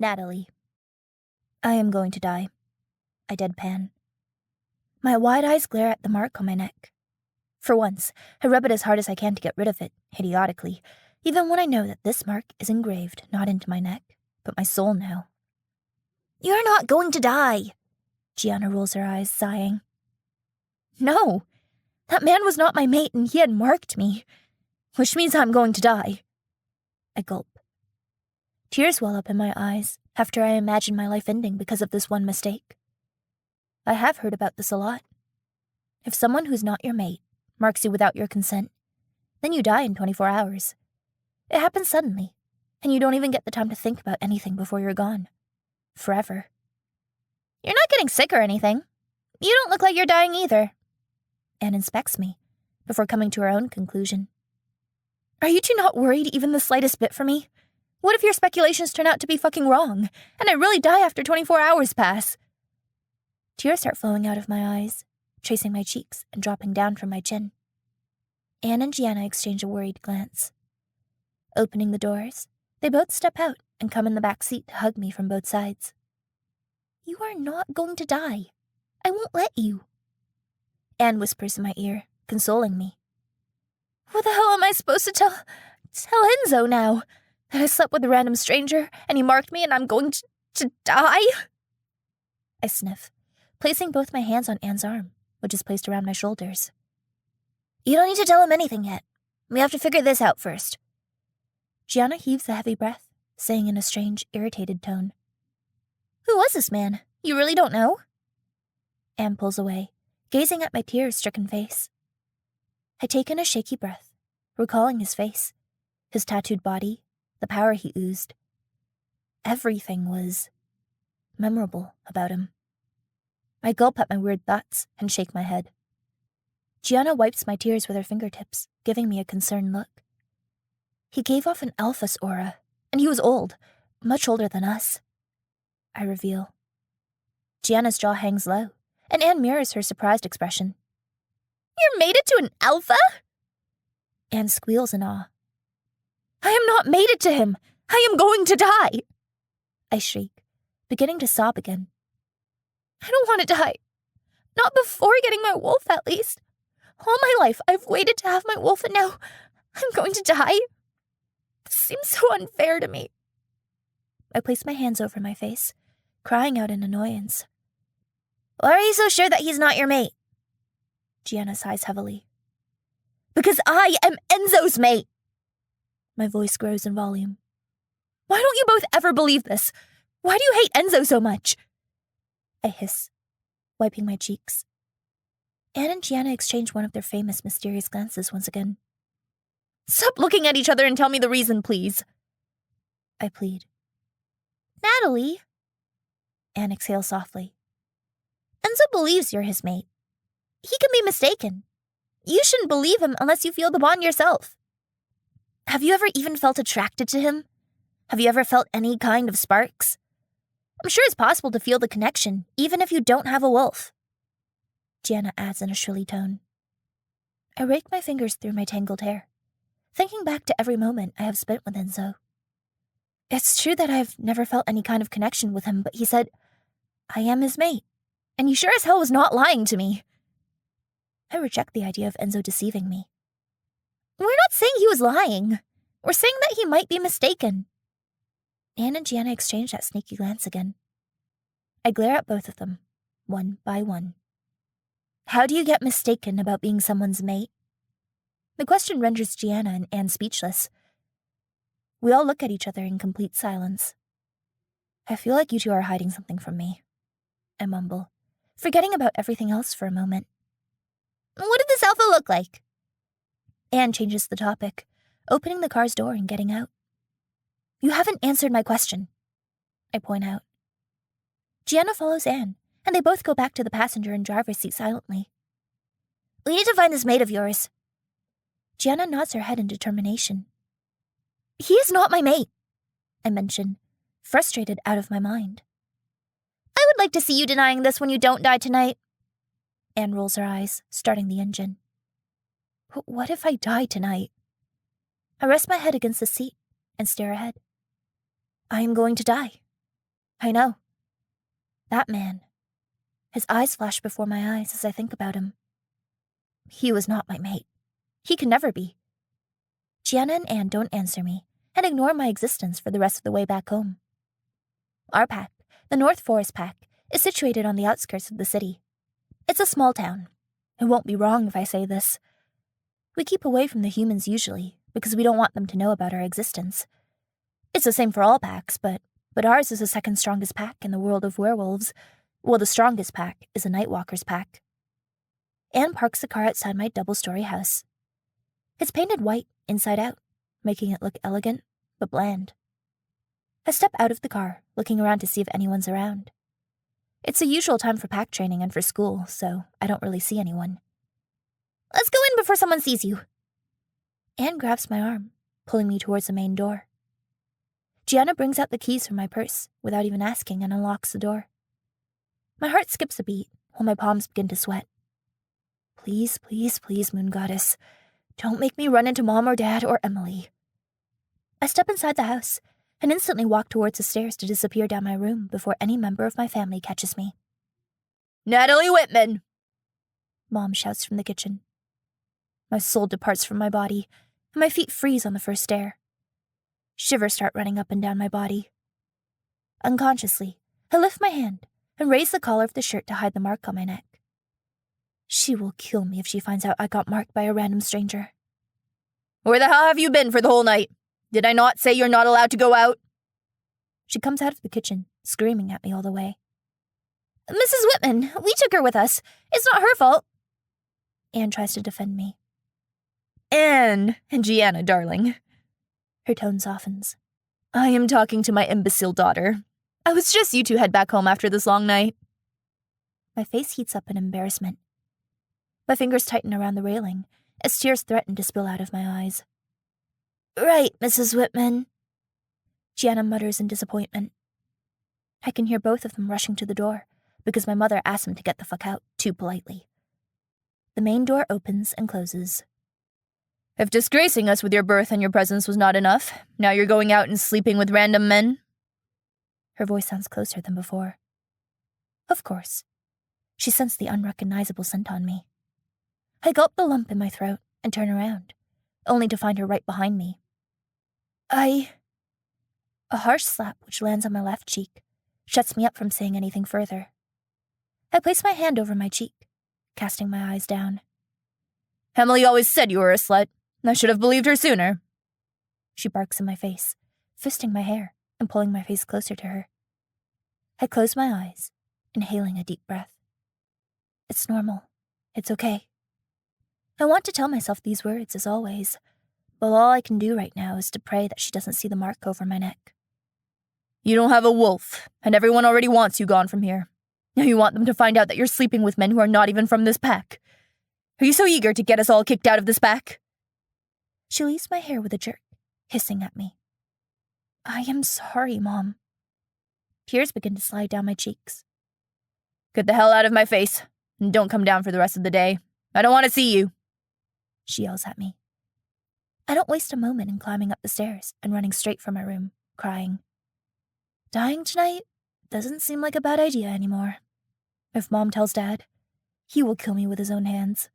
Natalie. I am going to die. I deadpan. My wide eyes glare at the mark on my neck. For once, I rub it as hard as I can to get rid of it, idiotically, even when I know that this mark is engraved not into my neck, but my soul now. You're not going to die, Gianna rolls her eyes, sighing. No, that man was not my mate and he had marked me, which means I'm going to die. I gulp. Tears well up in my eyes after I imagine my life ending because of this one mistake. I have heard about this a lot. If someone who's not your mate marks you without your consent, then you die in 24 hours. It happens suddenly, and you don't even get the time to think about anything before you're gone. Forever. You're not getting sick or anything. You don't look like you're dying either. Anne inspects me, before coming to her own conclusion. Are you two not worried even the slightest bit for me? What if your speculations turn out to be fucking wrong, and I really die after 24 hours pass? Tears start flowing out of my eyes, tracing my cheeks and dropping down from my chin. Anne and Gianna exchange a worried glance. Opening the doors, they both step out and come in the back seat to hug me from both sides. You are not going to die. I won't let you. Anne whispers in my ear, consoling me. What the hell am I supposed to tell Enzo now? That I slept with a random stranger and he marked me and I'm going to die? I sniff, placing both my hands on Anne's arm, which is placed around my shoulders. You don't need to tell him anything yet. We have to figure this out first. Gianna heaves a heavy breath, saying in a strange, irritated tone. Who was this man? You really don't know? Anne pulls away, gazing at my tear-stricken face. I take in a shaky breath, recalling his face, his tattooed body, the power he oozed. Everything was memorable about him. I gulp at my weird thoughts and shake my head. Gianna wipes my tears with her fingertips, giving me a concerned look. He gave off an Alphas aura, and he was old, much older than us. I reveal. Gianna's jaw hangs low, and Anne mirrors her surprised expression. You made it to an Alpha? Anne squeals in awe. I am not mated to him! I am going to die! I shriek, beginning to sob again. I don't want to die. Not before getting my wolf, at least. All my life, I've waited to have my wolf, and now I'm going to die? This seems so unfair to me. I place my hands over my face, crying out in annoyance. Why are you so sure that he's not your mate? Gianna sighs heavily. Because I am Enzo's mate! My voice grows in volume. Why don't you both ever believe this? Why do you hate Enzo so much? I hiss, wiping my cheeks. Anne and Gianna exchange one of their famous mysterious glances once again. Stop looking at each other and tell me the reason, please. I plead. Natalie. Anne exhales softly. Enzo believes you're his mate. He can be mistaken. You shouldn't believe him unless you feel the bond yourself. Have you ever even felt attracted to him? Have you ever felt any kind of sparks? I'm sure it's possible to feel the connection, even if you don't have a wolf. Gianna adds in a shrilly tone. I rake my fingers through my tangled hair, thinking back to every moment I have spent with Enzo. It's true that I've never felt any kind of connection with him, but he said, I am his mate, and he sure as hell was not lying to me. I reject the idea of Enzo deceiving me. We're not saying he was lying. We're saying that he might be mistaken. Anne and Gianna exchange that sneaky glance again. I glare at both of them, one by one. How do you get mistaken about being someone's mate? The question renders Gianna and Anne speechless. We all look at each other in complete silence. I feel like you two are hiding something from me, I mumble, forgetting about everything else for a moment. What did this Alpha look like? Anne changes the topic, opening the car's door and getting out. You haven't answered my question, I point out. Gianna follows Anne, and they both go back to the passenger and driver's seat silently. We need to find this mate of yours. Gianna nods her head in determination. He is not my mate, I mention, frustrated out of my mind. I would like to see you denying this when you don't die tonight. Anne rolls her eyes, starting the engine. But what if I die tonight? I rest my head against the seat and stare ahead. I am going to die. I know. That man. His eyes flash before my eyes as I think about him. He was not my mate. He could never be. Gianna and Anne don't answer me and ignore my existence for the rest of the way back home. Our pack, the North Forest Pack, is situated on the outskirts of the city. It's a small town. It won't be wrong if I say this. We keep away from the humans usually because we don't want them to know about our existence. It's the same for all packs, but ours is the second strongest pack in the world of werewolves. Well, the strongest pack is a Nightwalker's pack. Anne parks the car outside my double-story house. It's painted white inside out, making it look elegant but bland. I step out of the car, looking around to see if anyone's around. It's the usual time for pack training and for school, so I don't really see anyone. Let's go in before someone sees you. Anne grabs my arm, pulling me towards the main door. Gianna brings out the keys from my purse without even asking and unlocks the door. My heart skips a beat while my palms begin to sweat. Please, please, please, Moon Goddess, don't make me run into Mom or Dad or Emily. I step inside the house and instantly walk towards the stairs to disappear down my room before any member of my family catches me. Natalie Whitman! Mom shouts from the kitchen. My soul departs from my body, and my feet freeze on the first stair. Shivers start running up and down my body. Unconsciously, I lift my hand and raise the collar of the shirt to hide the mark on my neck. She will kill me if she finds out I got marked by a random stranger. Where the hell have you been for the whole night? Did I not say you're not allowed to go out? She comes out of the kitchen, screaming at me all the way. Mrs. Whitman, we took her with us. It's not her fault. Anne tries to defend me. Anne and Gianna, darling. Her tone softens. I am talking to my imbecile daughter. I was just you two head back home after this long night. My face heats up in embarrassment. My fingers tighten around the railing as tears threaten to spill out of my eyes. Right, Mrs. Whitman. Gianna mutters in disappointment. I can hear both of them rushing to the door because my mother asked them to get the fuck out too politely. The main door opens and closes. If disgracing us with your birth and your presence was not enough, now you're going out and sleeping with random men? Her voice sounds closer than before. Of course. She sensed the unrecognizable scent on me. I gulp the lump in my throat and turn around, only to find her right behind me. A harsh slap which lands on my left cheek shuts me up from saying anything further. I place my hand over my cheek, casting my eyes down. Emily always said you were a slut. I should have believed her sooner. She barks in my face, fisting my hair and pulling my face closer to her. I close my eyes, inhaling a deep breath. It's normal. It's okay. I want to tell myself these words as always, but all I can do right now is to pray that she doesn't see the mark over my neck. You don't have a wolf, and everyone already wants you gone from here. Now you want them to find out that you're sleeping with men who are not even from this pack. Are you so eager to get us all kicked out of this pack? She leaves my hair with a jerk, hissing at me. I am sorry, Mom. Tears begin to slide down my cheeks. Get the hell out of my face, and don't come down for the rest of the day. I don't want to see you. She yells at me. I don't waste a moment in climbing up the stairs and running straight for my room, crying. Dying tonight doesn't seem like a bad idea anymore. If Mom tells Dad, he will kill me with his own hands.